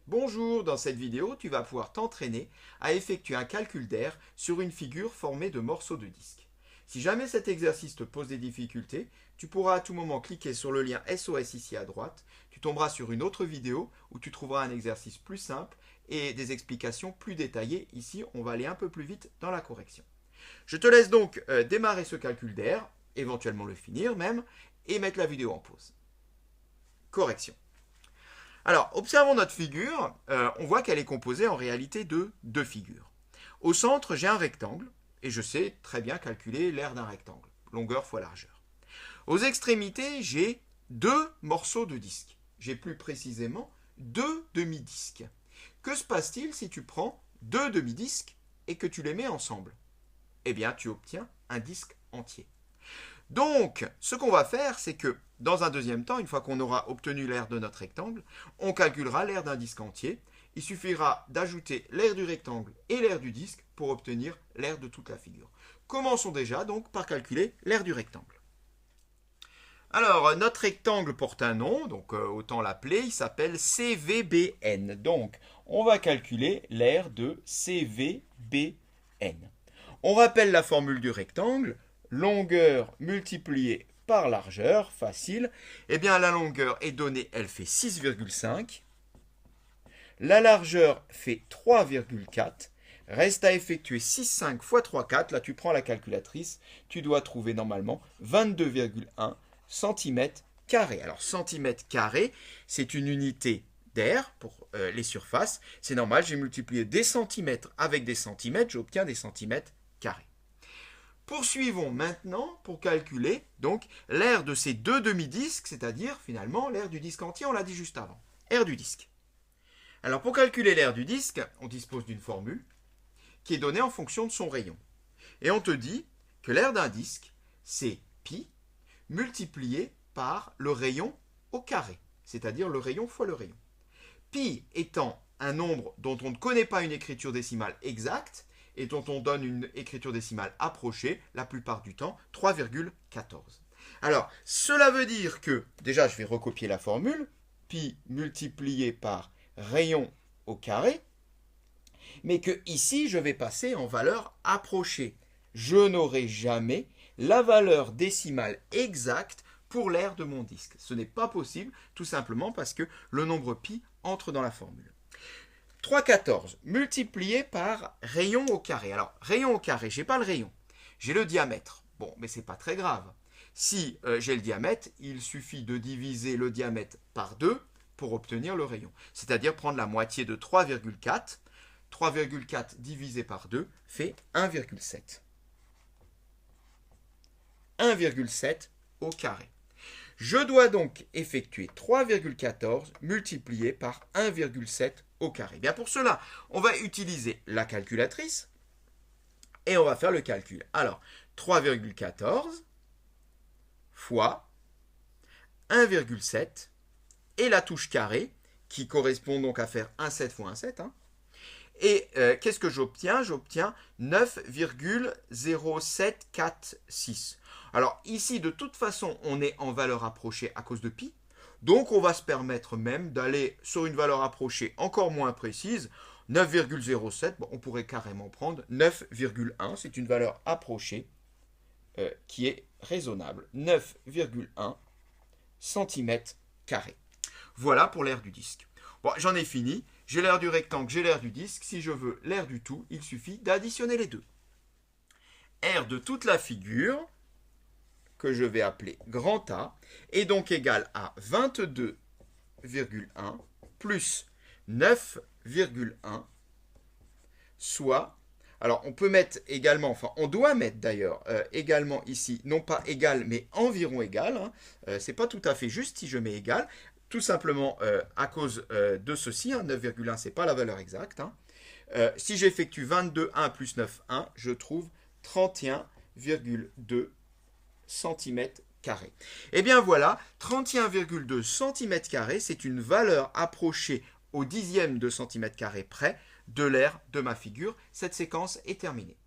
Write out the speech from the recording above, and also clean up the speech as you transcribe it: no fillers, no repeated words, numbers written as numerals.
Bonjour, dans cette vidéo, tu vas pouvoir t'entraîner à effectuer un calcul d'air sur une figure formée de morceaux de disque. Si jamais cet exercice te pose des difficultés, tu pourras à tout moment cliquer sur le lien SOS ici à droite. Tu tomberas sur une autre vidéo où tu trouveras un exercice plus simple et des explications plus détaillées. Ici, on va aller un peu plus vite dans la correction. Je te laisse donc démarrer ce calcul d'air, éventuellement le finir même, et mettre la vidéo en pause. Correction. Alors, observons notre figure. On voit qu'elle est composée en réalité de deux figures. Au centre, j'ai un rectangle, et je sais très bien calculer l'aire d'un rectangle, longueur fois largeur. Aux extrémités, j'ai deux morceaux de disque. J'ai plus précisément deux demi-disques. Que se passe-t-il si tu prends deux demi-disques et que tu les mets ensemble? Eh bien, tu obtiens un disque entier. Donc, ce qu'on va faire, c'est que dans un deuxième temps, une fois qu'on aura obtenu l'aire de notre rectangle, on calculera l'aire d'un disque entier. Il suffira d'ajouter l'aire du rectangle et l'aire du disque pour obtenir l'aire de toute la figure. Commençons déjà donc par calculer l'aire du rectangle. Alors, notre rectangle porte un nom, donc autant l'appeler, il s'appelle CVBN. Donc, on va calculer l'aire de CVBN. On rappelle la formule du rectangle. Longueur multipliée par largeur, facile. Eh bien, la longueur est donnée, elle fait 6,5. La largeur fait 3,4. Reste à effectuer 6, 5 fois 3, 4. Là, tu prends la calculatrice. Tu dois trouver normalement 22,1 cm². Alors, cm², c'est une unité d'air pour les surfaces. C'est normal, j'ai multiplié des centimètres avec des centimètres. J'obtiens des centimètres carrés. Poursuivons maintenant pour calculer donc l'aire de ces deux demi-disques, c'est-à-dire finalement l'aire du disque entier, on l'a dit juste avant. Aire du disque. Alors pour calculer l'aire du disque, on dispose d'une formule qui est donnée en fonction de son rayon. Et on te dit que l'aire d'un disque, c'est pi multiplié par le rayon au carré, c'est-à-dire le rayon fois le rayon. Pi étant un nombre dont on ne connaît pas une écriture décimale exacte, et dont on donne une écriture décimale approchée, la plupart du temps, 3,14. Alors, cela veut dire que, déjà, je vais recopier la formule, pi multiplié par rayon au carré, mais que ici, je vais passer en valeur approchée. Je n'aurai jamais la valeur décimale exacte pour l'aire de mon disque. Ce n'est pas possible, tout simplement parce que le nombre pi entre dans la formule. 3,14 multiplié par rayon au carré. Alors, rayon au carré, je n'ai pas le rayon. J'ai le diamètre. Bon, mais ce n'est pas très grave. Si j'ai le diamètre, il suffit de diviser le diamètre par 2 pour obtenir le rayon. C'est-à-dire prendre la moitié de 3,4. 3,4 divisé par 2 fait 1,7. 1,7 au carré. Je dois donc effectuer 3,14 multiplié par 1,7 au carré. Bien pour cela, on va utiliser la calculatrice et on va faire le calcul. Alors, 3,14 fois 1,7 et la touche carré qui correspond donc à faire 1,7 fois 1,7. Et qu'est-ce que j'obtiens? J'obtiens 9,0746. Alors ici, de toute façon, on est en valeur approchée à cause de pi. Donc on va se permettre même d'aller sur une valeur approchée encore moins précise. 9,07, bon, on pourrait carrément prendre 9,1. C'est une valeur approchée qui est raisonnable. 9,1 cm². Voilà pour l'aire du disque. Bon, j'en ai fini. J'ai l'aire du rectangle, j'ai l'aire du disque. Si je veux l'aire du tout, il suffit d'additionner les deux. Aire de toute la figure, que je vais appeler grand A, est donc égal à 22,1 plus 9,1, soit, alors on peut mettre également, enfin on doit mettre d'ailleurs également ici, non pas égal, mais environ égal. C'est pas tout à fait juste si je mets égal. Tout simplement à cause de ceci, 9,1 c'est pas la valeur exacte. Si j'effectue 22,1 plus 9,1, je trouve 31,2 cm². Et bien voilà, 31,2 cm², c'est une valeur approchée au dixième de centimètre carré près de l'aire de ma figure. Cette séquence est terminée.